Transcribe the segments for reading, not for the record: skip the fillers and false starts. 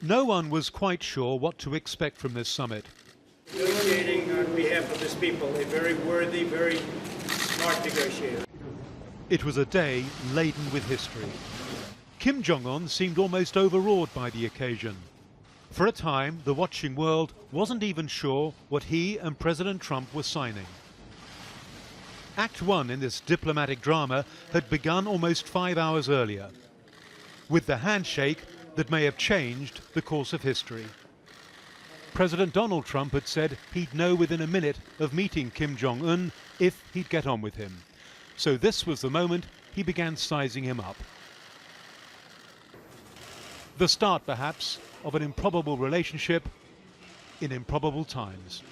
No one was quite sure what to expect from this summit. Negotiating on behalf of his people, a very worthy, very smart negotiator. It was a day laden with history. Kim Jong-un seemed almost overawed by the occasion. For a time, the watching world wasn't even sure what he and President Trump were signing. Act 1 in this diplomatic drama had begun almost 5 hours earlier, with the handshake that may have changed the course of history. President Donald Trump had said he'd know within a minute of meeting Kim Jong-un if he'd get on with him. So this was the moment he began sizing him up. The start, perhaps, of an improbable relationship in improbable times.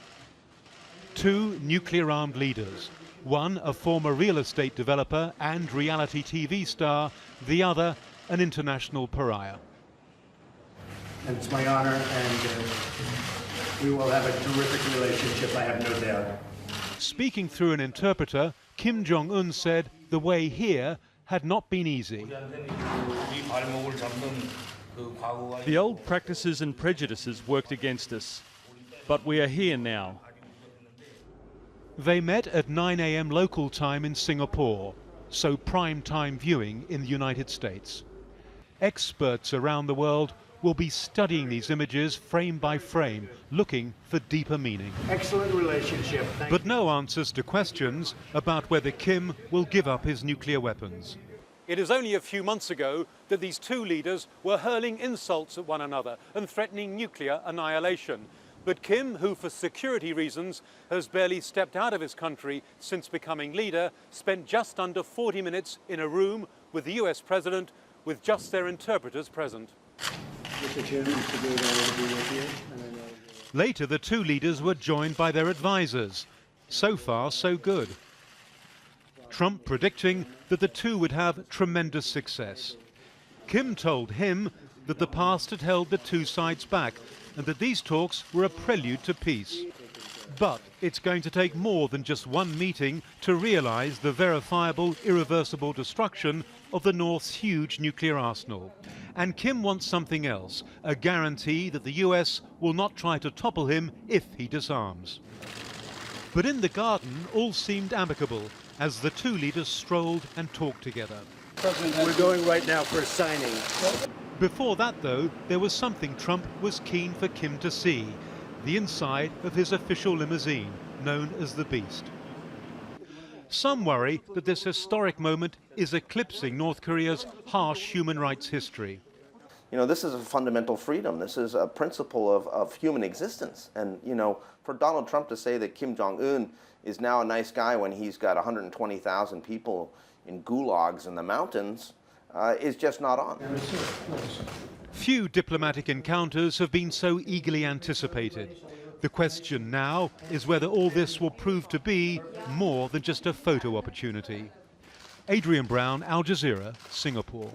Two nuclear-armed leaders, one a former real estate developer and reality TV star, the other an international pariah. And it's my honor, and we will have a terrific relationship, I have no doubt. Speaking through an interpreter, Kim Jong-un said the way here had not been easy. The old practices and prejudices worked against us, but we are here now. They met at 9 a.m. local time in Singapore, so prime time viewing in the United States. Experts around the world will be studying these images frame by frame, looking for deeper meaning. Excellent relationship. But no answers to questions about whether Kim will give up his nuclear weapons. It is only a few months ago that these two leaders were hurling insults at one another and threatening nuclear annihilation. But Kim, who for security reasons has barely stepped out of his country since becoming leader, spent just under 40 minutes in a room with the US president with just their interpreters present. Mr. Chairman, Mr. Good, I will be with you. Later, the two leaders were joined by their advisors. So far, so good. Trump predicting that the two would have tremendous success. Kim told him that the past had held the two sides back and that these talks were a prelude to peace. But it's going to take more than just one meeting to realize the verifiable, irreversible destruction of the North's huge nuclear arsenal. And Kim wants something else, a guarantee that the US will not try to topple him if he disarms. But in the garden, all seemed amicable as the two leaders strolled and talked together. We're going right now for a signing. Before that, though, there was something Trump was keen for Kim to see, the inside of his official limousine, known as the Beast. Some worry that this historic moment is eclipsing North Korea's harsh human rights history. You know, this is a fundamental freedom. This is a principle of human existence. And, you know, for Donald Trump to say that Kim Jong-un is now a nice guy when he's got 120,000 people in gulags in the mountains is just not on. Few diplomatic encounters have been so eagerly anticipated. The question now is whether all this will prove to be more than just a photo opportunity. Adrian Brown, Al Jazeera, Singapore.